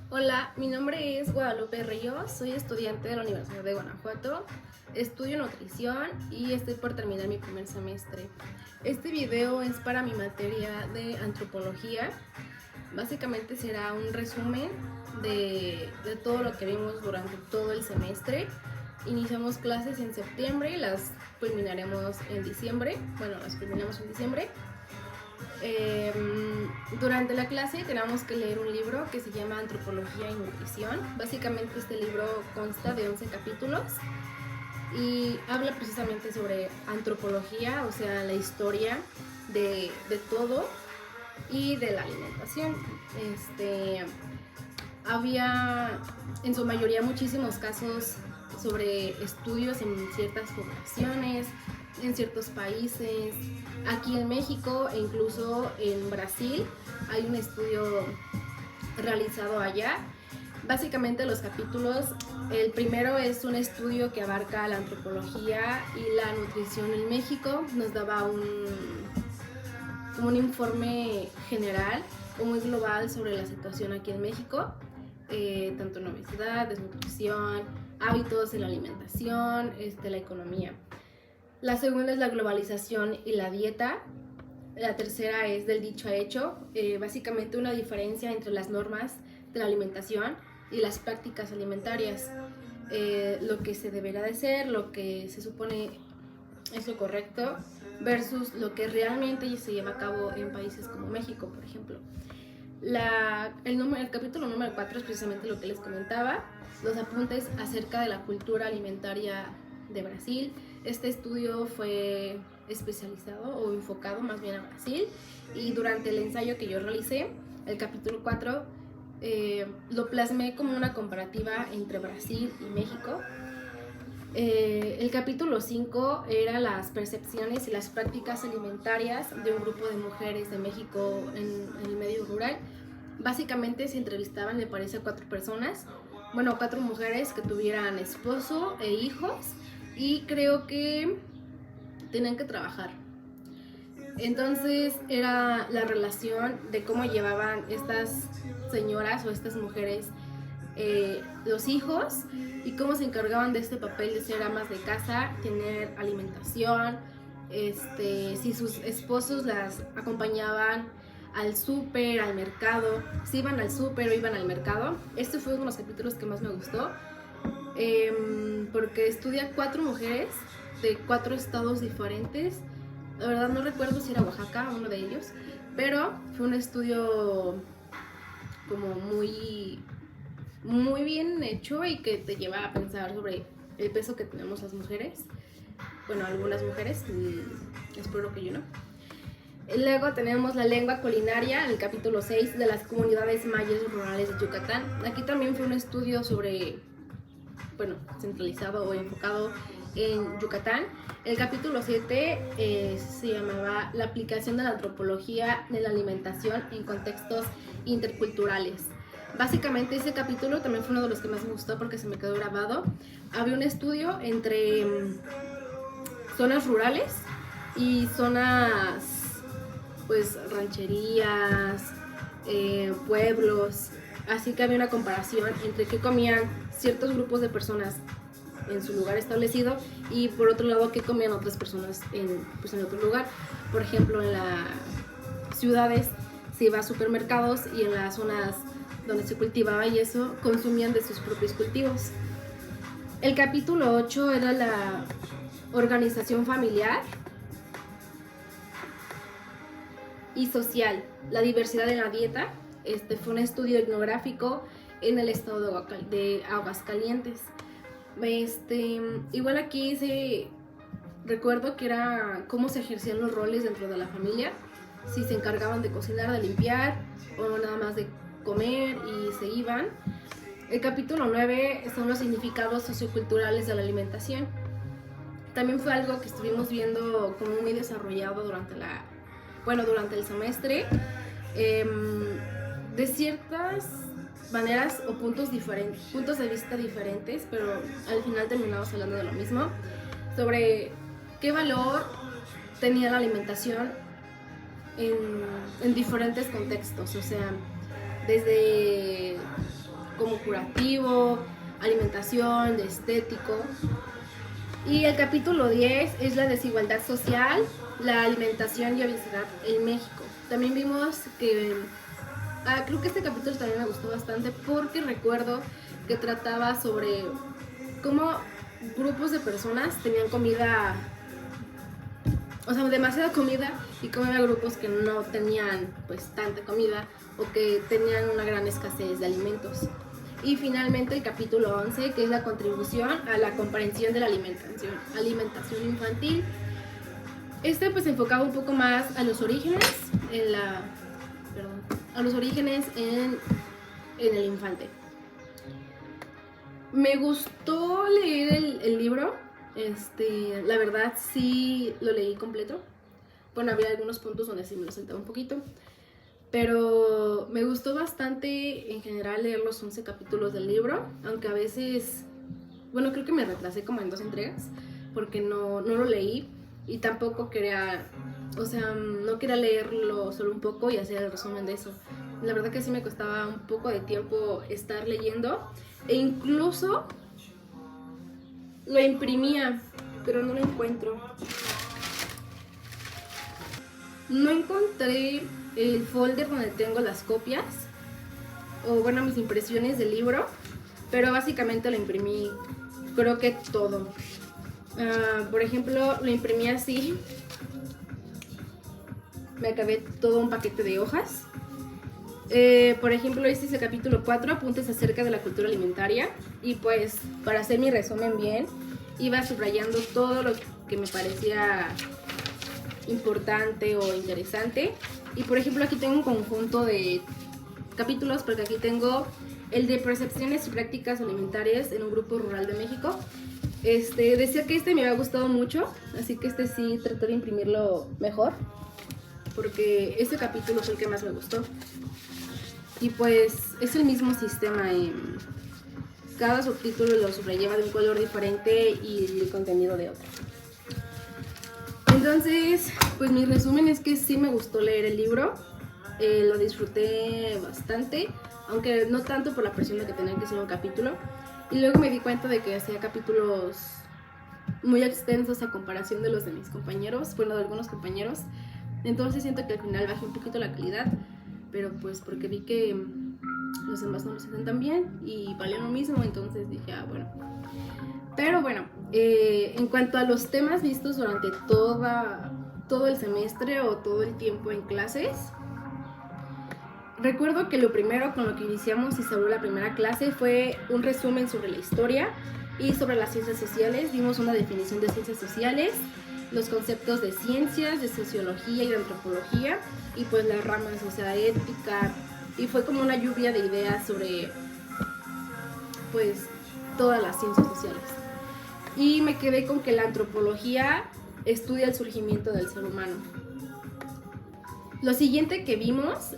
Hola, mi nombre es Guadalupe Ríos, soy estudiante de la Universidad de Guanajuato, estudio nutrición y estoy por terminar mi primer semestre. Este video es para mi materia de antropología. Básicamente será un resumen de todo lo que vimos durante todo el semestre. Iniciamos clases en septiembre y las culminaremos en diciembre. Bueno, las culminamos en diciembre. Durante la clase tenemos que leer un libro que se llama Antropología y Nutrición. Básicamente este libro consta de 11 capítulos y habla precisamente sobre antropología, o sea, la historia de todo y de la alimentación. Había en su mayoría muchísimos casos sobre estudios en ciertas poblaciones, en ciertos países, aquí en México e incluso en Brasil hay un estudio realizado allá. Básicamente los capítulos, el primero es un estudio que abarca la antropología y la nutrición en México, nos daba un informe general o muy global sobre la situación aquí en México, tanto en obesidad, desnutrición, hábitos en la alimentación, la economía. La segunda es la globalización y la dieta. La tercera es del dicho a hecho, básicamente una diferencia entre las normas de la alimentación y las prácticas alimentarias, lo que se deberá de ser, lo que se supone es lo correcto versus lo que realmente se lleva a cabo en países como México, por ejemplo. El capítulo número 4 es precisamente lo que les comentaba, los apuntes acerca de la cultura alimentaria de Brasil. Este estudio fue especializado o enfocado más bien a Brasil y durante el ensayo que yo realicé, el capítulo 4, lo plasmé como una comparativa entre Brasil y México. El capítulo 5 era las percepciones y las prácticas alimentarias de un grupo de mujeres de México en el medio rural. Básicamente se entrevistaban, me parece, a 4 personas, bueno, 4 mujeres que tuvieran esposo e hijos y creo que tenían que trabajar. Entonces era la relación de cómo llevaban estas señoras o estas mujeres los hijos y cómo se encargaban de este papel de ser amas de casa, tener alimentación, si sus esposos las acompañaban al súper, al mercado, si iban al súper o iban al mercado. Este fue uno de los capítulos que más me gustó, porque estudia 4 mujeres de 4 estados diferentes. La verdad no recuerdo si era Oaxaca uno de ellos, pero fue un estudio como muy bien hecho y que te lleva a pensar sobre el peso que tenemos las mujeres. Bueno, algunas mujeres, espero que yo no. Luego tenemos la lengua culinaria, el capítulo 6 de las comunidades mayas rurales de Yucatán. Aquí también fue un estudio sobre, bueno, centralizado o enfocado en Yucatán. El capítulo 7 se llamaba la aplicación de la antropología en la alimentación en contextos interculturales. Básicamente ese capítulo también fue uno de los que más me gustó porque se me quedó grabado. Había un estudio entre zonas rurales y zonas, pues, rancherías, pueblos. Así que había una comparación entre qué comían ciertos grupos de personas en su lugar establecido y por otro lado qué comían otras personas en otro lugar. Por ejemplo, en las ciudades se iba a supermercados y en las zonas donde se cultivaba y eso, consumían de sus propios cultivos. El capítulo 8 era la organización familiar y social, la diversidad en la dieta. Fue un estudio etnográfico en el estado de Aguascalientes. Igual aquí recuerdo que era cómo se ejercían los roles dentro de la familia, si se encargaban de cocinar, de limpiar o nada más de comer y se iban. El capítulo 9 son los significados socioculturales de la alimentación. También fue algo que estuvimos viendo como muy desarrollado durante el semestre, de ciertas maneras o puntos de vista diferentes, pero al final terminamos hablando de lo mismo, sobre qué valor tenía la alimentación en diferentes contextos, o sea, desde como curativo, alimentación, de estético. Y el capítulo 10 es la desigualdad social, la alimentación y obesidad en México. También vimos que, creo que este capítulo también me gustó bastante porque recuerdo que trataba sobre cómo grupos de personas tenían comida, o sea, demasiada comida, y cómo había grupos que no tenían pues tanta comida o que tenían una gran escasez de alimentos. Y finalmente el capítulo 11, que es la contribución a la comprensión de la alimentación infantil. Este pues enfocaba un poco más a los orígenes en el infante. Me gustó leer el libro, la verdad sí lo leí completo. Bueno, había algunos puntos donde sí me lo saltaba un poquito, pero me gustó bastante en general leer los 11 capítulos del libro, aunque a veces, bueno, creo que me retrasé como en 2 entregas, porque no lo leí y tampoco quería, o sea, no quería leerlo solo un poco y hacer el resumen de eso. La verdad que sí me costaba un poco de tiempo estar leyendo, e incluso lo imprimía, pero no lo encuentro. No encontré el folder donde tengo las copias, o bueno, mis impresiones del libro, pero básicamente lo imprimí, creo que todo. Por ejemplo, lo imprimí así. Me acabé todo un paquete de hojas. Por ejemplo, este es el capítulo 4, apuntes acerca de la cultura alimentaria. Y pues, para hacer mi resumen bien, iba subrayando todo lo que me parecía importante o interesante. Y por ejemplo, aquí tengo un conjunto de capítulos, porque aquí tengo el de percepciones y prácticas alimentarias en un grupo rural de México. Decía que me había gustado mucho, así que sí traté de imprimirlo mejor, porque este capítulo es el que más me gustó. Y pues es el mismo sistema, cada subtítulo lo subrayaba de un color diferente y el contenido de otro. Entonces, pues mi resumen es que sí me gustó leer el libro, lo disfruté bastante, aunque no tanto por la presión de que tenía que ser un capítulo. Y luego me di cuenta de que hacía capítulos muy extensos a comparación de los de mis compañeros, bueno, de algunos compañeros. Entonces siento que al final bajé un poquito la calidad, pero pues porque vi que los demás no lo hacen tan bien y vale lo mismo, entonces dije, bueno. Pero bueno, en cuanto a los temas vistos durante todo el semestre o todo el tiempo en clases, recuerdo que lo primero con lo que iniciamos y se abrió la primera clase fue un resumen sobre la historia y sobre las ciencias sociales. Dimos una definición de ciencias sociales, los conceptos de ciencias, de sociología y de antropología, y pues las ramas, o sea, ética, y fue como una lluvia de ideas sobre pues todas las ciencias sociales. Y me quedé con que la antropología estudia el surgimiento del ser humano. Lo siguiente que vimos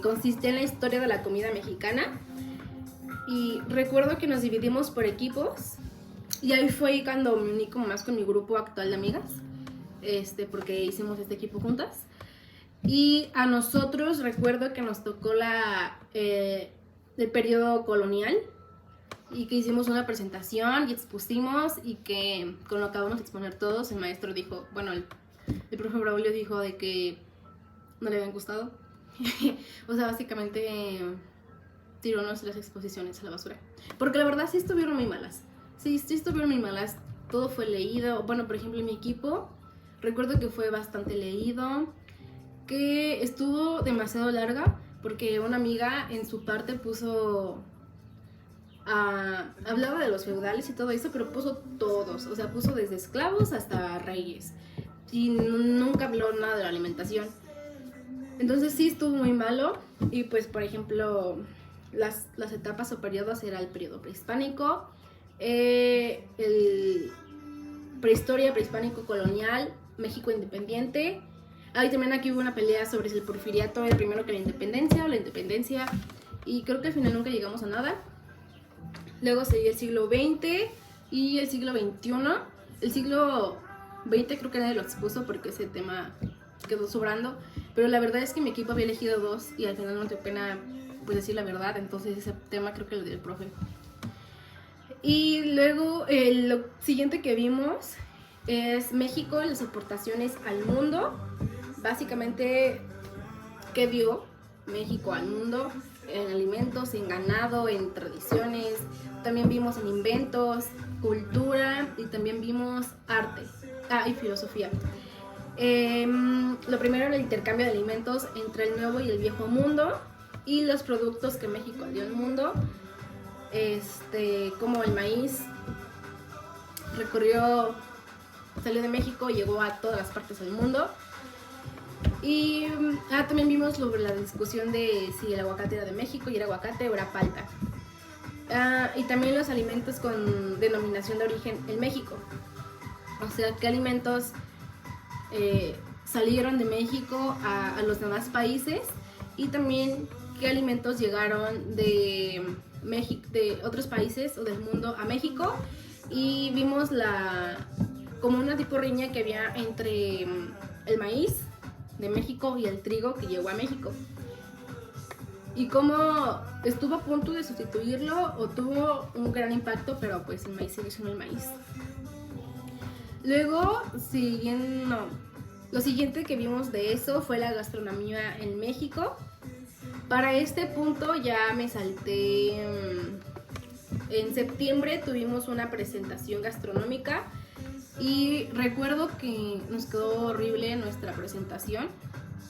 consiste en la historia de la comida mexicana, y recuerdo que nos dividimos por equipos, y ahí fue cuando me uní como más con mi grupo actual de amigas, porque hicimos este equipo juntas. Y a nosotros recuerdo que nos tocó el periodo colonial, y que hicimos una presentación y expusimos, y que con lo que acabamos de exponer todos, el maestro dijo, bueno, el profe Braulio dijo de que no le habían gustado. O sea, básicamente tiró nuestras exposiciones a la basura, porque la verdad sí estuvieron muy malas. Sí estuvieron muy malas. Todo fue leído. Bueno, por ejemplo, en mi equipo recuerdo que fue bastante leído, que estuvo demasiado larga, porque una amiga en su parte puso hablaba de los feudales y todo eso, pero puso todos, o sea, puso desde esclavos hasta reyes, y nunca habló nada de la alimentación. Entonces sí estuvo muy malo. Y pues, por ejemplo, las etapas o periodos era el periodo prehispánico, el prehistoria, prehispánico, colonial, México independiente. Ahí también aquí hubo una pelea sobre si el porfiriato era primero que la independencia o la independencia, y creo que al final nunca llegamos a nada. Luego seguía el siglo XX y el siglo XXI. El siglo XX creo que nadie lo expuso porque ese tema quedó sobrando, pero la verdad es que mi equipo había elegido 2 y al final no dio pena pues decir la verdad, entonces ese tema creo que lo dio el profe. Y luego lo siguiente que vimos es México, las aportaciones al mundo. Básicamente, ¿qué dio México al mundo? En alimentos, en ganado, en tradiciones. También vimos en inventos, cultura y también vimos arte. Y filosofía. Lo primero era el intercambio de alimentos entre el nuevo y el viejo mundo y los productos que México dio al mundo, como el maíz salió de México y llegó a todas las partes del mundo. Y también vimos sobre la discusión de si el aguacate era de México y era aguacate o era palta. Y también los alimentos con denominación de origen en México. O sea, qué alimentos salieron de México a los demás países y también qué alimentos llegaron de otros países o del mundo a México. Y vimos como una tipo riña que había entre el maíz de México y el trigo que llegó a México. Y cómo estuvo a punto de sustituirlo o tuvo un gran impacto, pero pues el maíz sigue siendo el maíz. Luego, lo siguiente que vimos de eso fue la gastronomía en México. Para este punto ya me salté. En septiembre tuvimos una presentación gastronómica y recuerdo que nos quedó horrible nuestra presentación.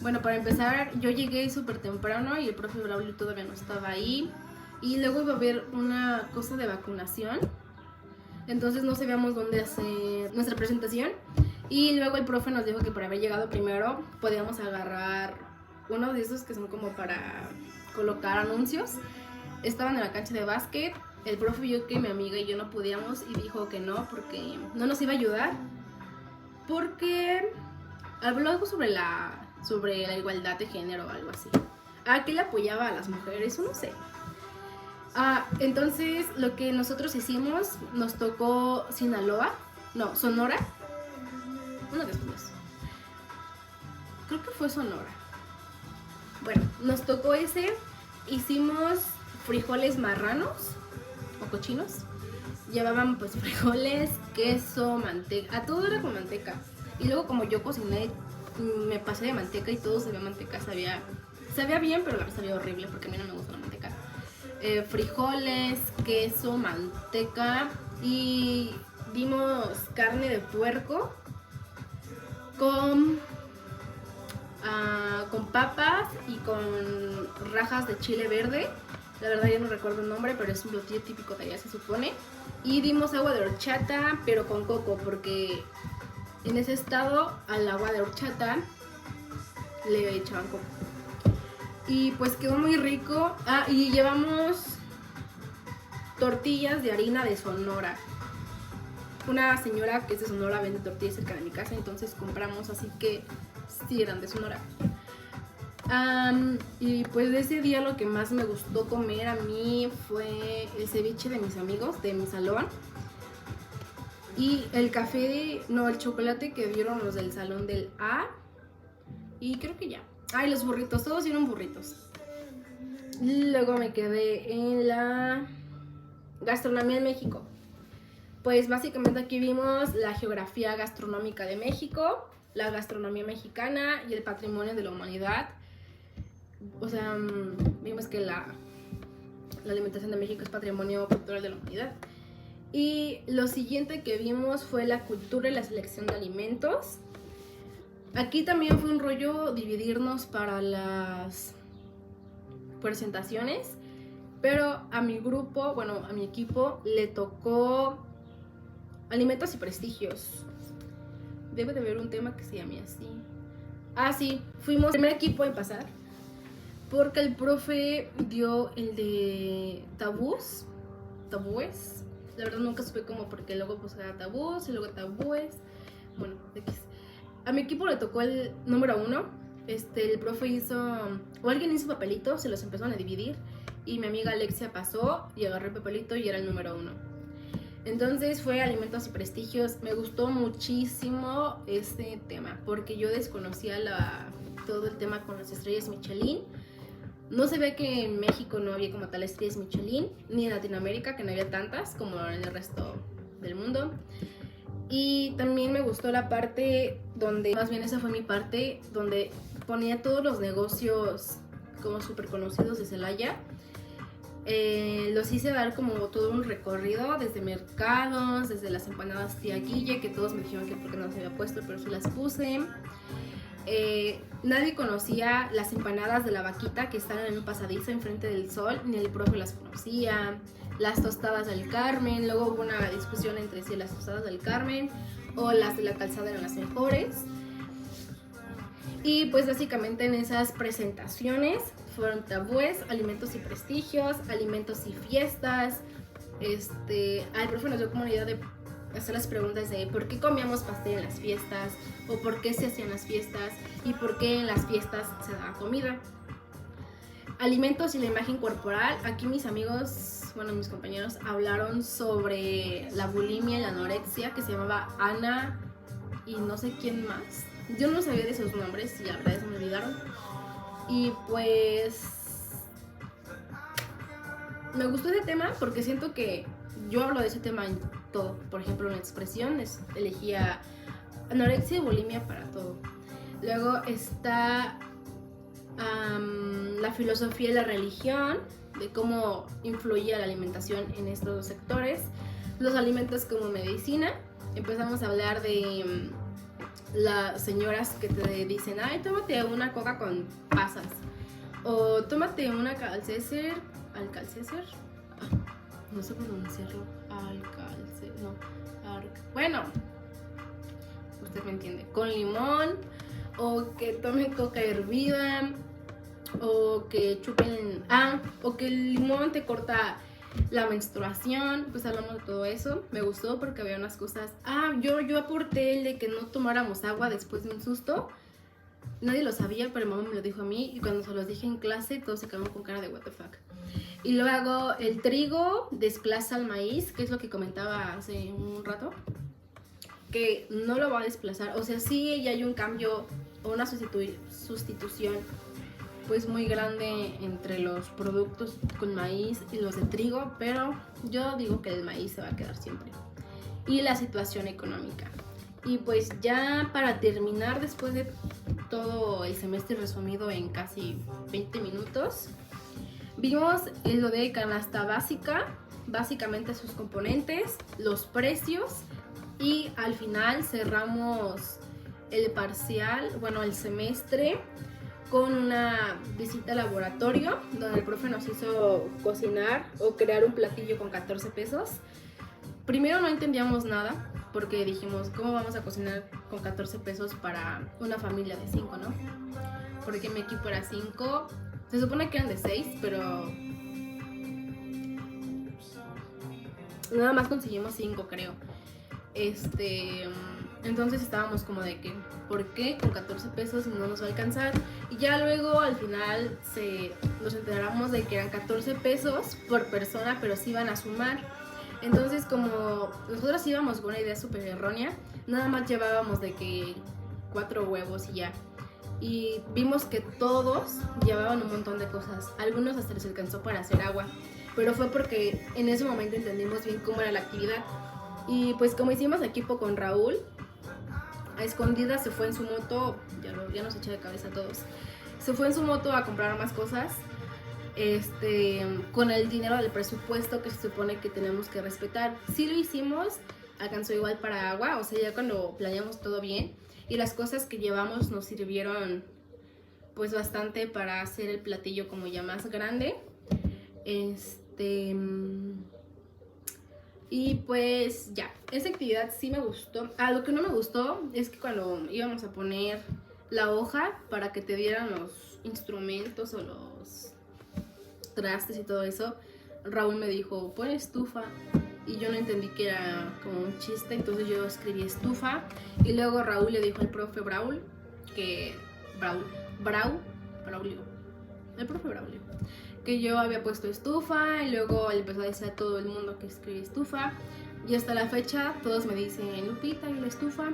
Bueno, para empezar, yo llegué súper temprano y el profe Braulio todavía no estaba ahí. Y luego iba a haber una cosa de vacunación. Entonces no sabíamos dónde hacer nuestra presentación. Y luego el profe nos dijo que por haber llegado primero podíamos agarrar uno de esos que son como para colocar anuncios. Estaban en la cancha de básquet. El profe vio que mi amiga y yo no podíamos y dijo que no, porque no nos iba a ayudar. Porque habló algo sobre la igualdad de género o algo así. Que él apoyaba a las mujeres, o no sé. Entonces lo que nosotros hicimos, nos tocó Sonora. Uno de estos. Creo que fue Sonora. Bueno, nos tocó ese. Hicimos frijoles marranos o cochinos. Llevaban pues frijoles, queso, manteca. Todo era con manteca. Y luego como yo cociné, me pasé de manteca y todo sabía manteca. Sabía bien, pero la verdad sabía horrible porque a mí no me gusta la manteca. Frijoles, queso, manteca y dimos carne de puerco con papas y con rajas de chile verde. La verdad ya no recuerdo el nombre, pero es un platillo típico de allá, se supone. Y dimos agua de horchata, pero con coco, porque en ese estado al agua de horchata le echaban coco. Y pues quedó muy rico. Y llevamos tortillas de harina de Sonora. Una señora que es de Sonora vende tortillas cerca de mi casa, entonces compramos, así que sí eran de Sonora. Y pues de ese día lo que más me gustó comer a mí fue el ceviche de mis amigos, de mi salón. Y el el chocolate que dieron los del salón del A. Y creo que ya. Y los burritos, todos dieron burritos. Luego me quedé en la gastronomía en México. Pues básicamente aquí vimos la geografía gastronómica de México, la gastronomía mexicana y el patrimonio de la humanidad. O sea, vimos que la alimentación de México es patrimonio cultural de la humanidad. Y lo siguiente que vimos fue la cultura y la selección de alimentos. Aquí también fue un rollo dividirnos para las presentaciones, pero a mi grupo, a mi equipo le tocó alimentos y prestigios. Debe de haber un tema que se llame así. Sí, fuimos el primer equipo en pasar, porque el profe dio el de tabúes. La verdad nunca supe cómo, porque luego pues era tabúes y luego tabúes. Bueno, a mi equipo le tocó el número 1. El profe alguien hizo papelitos, se los empezaron a dividir y mi amiga Alexia pasó y agarró el papelito y era el número 1. Entonces fue alimentos y prestigios. Me gustó muchísimo este tema porque yo desconocía todo el tema con las estrellas Michelin. No se ve que en México no había como tal estrellas Michelin, ni en Latinoamérica, que no había tantas como en el resto del mundo. Y también me gustó la parte donde, más bien esa fue mi parte, donde ponía todos los negocios como súper conocidos de Celaya. Los hice dar como todo un recorrido desde mercados, desde las empanadas Tía Guille, que todos me dijeron que porque no se había puesto, pero sí las puse. Nadie conocía las empanadas de la vaquita que están en un pasadizo enfrente del sol, ni el profe las conocía. Las tostadas del Carmen, luego hubo una discusión entre si las tostadas del Carmen o las de la calzada eran las mejores. Y pues básicamente en esas presentaciones fueron tabúes, alimentos y prestigios, alimentos y fiestas. El profe nos dio como una idea de hacer las preguntas de por qué comíamos pastel en las fiestas, o por qué se hacían las fiestas, y por qué en las fiestas se daba comida. Alimentos y la imagen corporal. Aquí mis amigos, bueno, mis compañeros hablaron sobre la bulimia y la anorexia, que se llamaba Ana y no sé quién más. Yo no sabía de esos nombres y la verdad se me olvidaron. Y pues me gustó ese tema porque siento que yo hablo de ese tema en todo. Por ejemplo, en expresiones elegía anorexia y bulimia para todo. Luego está la filosofía y la religión, de cómo influía la alimentación en estos dos sectores. Los alimentos como medicina. Empezamos a hablar de las señoras que te dicen, ay, tómate una coca con pasas, o tómate una Alcalcer, no sé pronunciarlo, bueno, usted me entiende, con limón, o que tomen coca hervida, o que chupen, o que el limón te corta la menstruación. Pues hablamos de todo eso. Me gustó porque había unas cosas. Yo aporté el de que no tomáramos agua después de un susto. Nadie lo sabía, pero mamá me lo dijo a mí, y cuando se los dije en clase todos se quedaron con cara de what the fuck. Y luego el trigo desplaza al maíz, que es lo que comentaba hace un rato, que no lo va a desplazar. O sea, sí, ya hay un cambio o una sustitución pues muy grande entre los productos con maíz y los de trigo, pero yo digo que el maíz se va a quedar siempre. Y la situación económica. Y pues ya para terminar, después de todo el semestre resumido en casi 20 minutos, vimos lo de canasta básica, básicamente sus componentes, los precios, y al final cerramos el parcial, bueno, el semestre, con una visita al laboratorio donde el profe nos hizo cocinar o crear un platillo con 14 pesos. Primero no entendíamos nada porque dijimos, ¿cómo vamos a cocinar con 14 pesos para una familia de 5, no? Porque mi equipo era 5, se supone que eran de 6, pero nada más conseguimos 5, creo. Entonces estábamos como de que, ¿por qué con 14 pesos no nos va a alcanzar? Y ya luego al final nos enteramos de que eran 14 pesos por persona, pero sí iban a sumar. Entonces, como nosotros íbamos con una idea súper errónea, nada más llevábamos de que 4 huevos y ya. Y vimos que todos llevaban un montón de cosas. Algunos hasta les alcanzó para hacer agua, pero fue porque en ese momento entendimos bien cómo era la actividad. Y pues como hicimos equipo con Raúl, a escondidas se fue en su moto, ya nos eché de cabeza a todos, se fue en su moto a comprar más cosas, con el dinero del presupuesto que se supone que tenemos que respetar. Sí lo hicimos, alcanzó igual para agua, o sea, ya cuando planeamos todo bien, y las cosas que llevamos nos sirvieron pues bastante para hacer el platillo como ya más grande. Y pues ya, esa actividad sí me gustó. Lo que no me gustó es que cuando íbamos a poner la hoja para que te dieran los instrumentos o los trastes y todo eso, Raúl me dijo, pon estufa. Y yo no entendí que era como un chiste, entonces yo escribí estufa. Y luego Raúl le dijo al profe Braulio, el profe Braulio, que yo había puesto estufa, y luego le empezó a decir a todo el mundo que escribí estufa, y hasta la fecha todos me dicen Lupita y la estufa.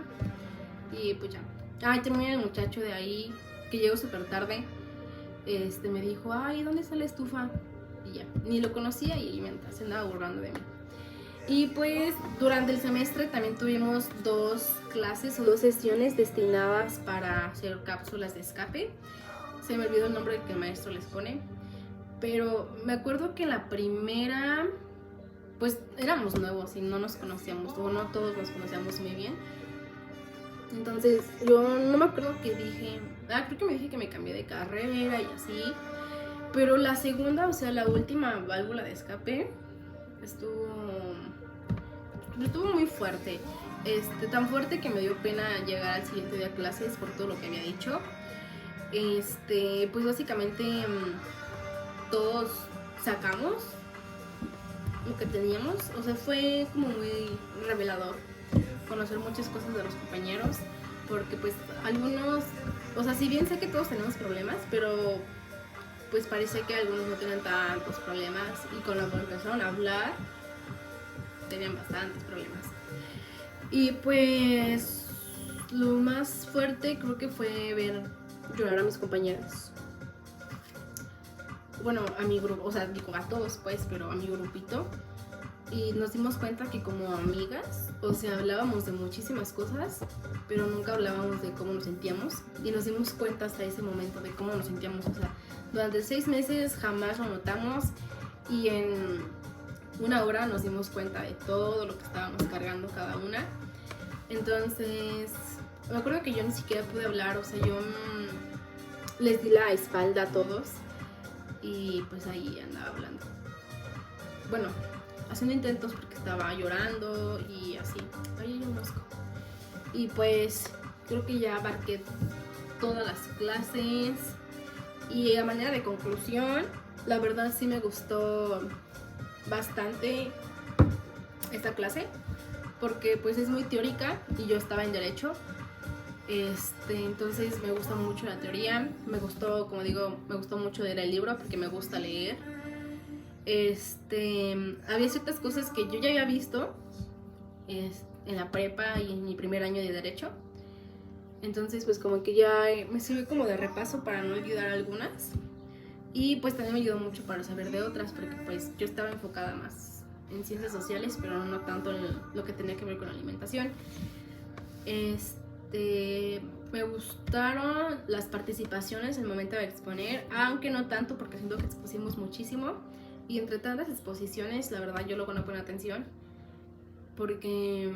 Y pues ya. Y también el muchacho de ahí que llegó súper tarde, me dijo, ay, ¿dónde está la estufa? Y ya, ni lo conocía y se andaba burlando de mí. Y pues durante el semestre también tuvimos 2 clases o 2 sesiones destinadas para hacer cápsulas de escape. Se me olvidó el nombre que el maestro les pone, pero me acuerdo que en la primera, pues éramos nuevos y no nos conocíamos, o no todos nos conocíamos muy bien. Entonces yo no me acuerdo que dije, creo que me dije que me cambié de carrera y así. Pero la segunda, o sea, la última válvula de escape estuvo muy fuerte. Tan fuerte que me dio pena llegar al siguiente día a clases por todo lo que había dicho. Pues básicamente todos sacamos lo que teníamos. O sea, fue como muy revelador conocer muchas cosas de los compañeros. Porque pues algunos, o sea, si bien sé que todos tenemos problemas, pero pues parece que algunos no tenían tantos problemas. Y cuando empezaron a hablar, tenían bastantes problemas. Y pues lo más fuerte creo que fue ver llorar a mis compañeros. Bueno, a mi grupo, o sea, digo a todos pues, pero a mi grupito. Y nos dimos cuenta que como amigas, o sea, hablábamos de muchísimas cosas, pero nunca hablábamos de cómo nos sentíamos. Y nos dimos cuenta hasta ese momento de cómo nos sentíamos. O sea, durante 6 meses jamás lo notamos y en 1 hora nos dimos cuenta de todo lo que estábamos cargando cada una. Entonces, me acuerdo que yo ni siquiera pude hablar, o sea, yo les di la espalda a todos y pues ahí andaba hablando. Bueno, haciendo intentos porque estaba llorando y así. Ay, yo mosco. Y pues creo que ya abarqué todas las clases y a manera de conclusión, la verdad sí me gustó bastante esta clase porque pues es muy teórica y yo estaba en derecho. Entonces me gusta mucho la teoría, me gustó, como digo, me gustó mucho leer el libro porque me gusta leer. Había ciertas cosas que yo ya había visto en la prepa y en mi primer año de derecho. Entonces pues como que ya me sirvió como de repaso para no olvidar algunas. Y pues también me ayudó mucho para saber de otras porque pues yo estaba enfocada más en ciencias sociales, pero no tanto en lo que tenía que ver con la alimentación. Me gustaron las participaciones en el momento de exponer, aunque no tanto porque siento que expusimos muchísimo. Y entre tantas exposiciones, la verdad yo luego no ponía atención porque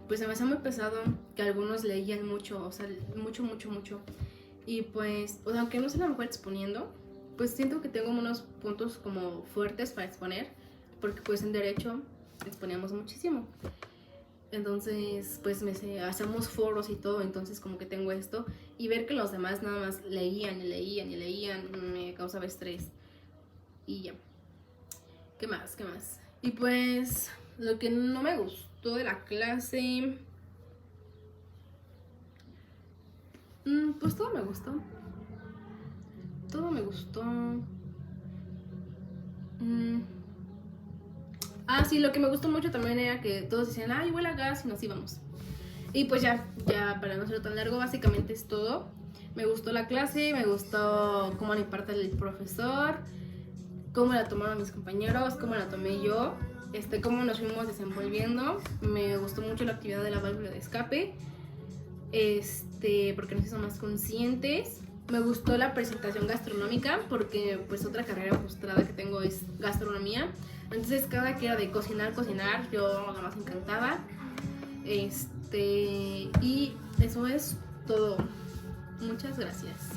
pues se me hacía muy pesado que algunos leían mucho, o sea, mucho. Y pues, o sea, aunque no se la mejor exponiendo, pues siento que tengo unos puntos como fuertes para exponer, porque pues en derecho exponíamos muchísimo. Entonces, pues hacemos foros y todo, entonces como que tengo esto. Y ver que los demás nada más leían me causaba estrés. Y ya. ¿Qué más? Y pues, lo que no me gustó de la clase... pues todo me gustó. Sí, lo que me gustó mucho también era que todos decían, ay, huele a gas y nos íbamos. Y pues ya para no ser tan largo, básicamente es todo. Me gustó la clase, me gustó cómo la imparte el profesor, cómo la tomaron mis compañeros, cómo la tomé yo, cómo nos fuimos desenvolviendo. Me gustó mucho la actividad de la válvula de escape, porque nos hizo más conscientes. Me gustó la presentación gastronómica porque pues otra carrera frustrada que tengo es gastronomía. Entonces cada que era de cocinar, yo nada más encantaba. Y eso es todo. Muchas gracias.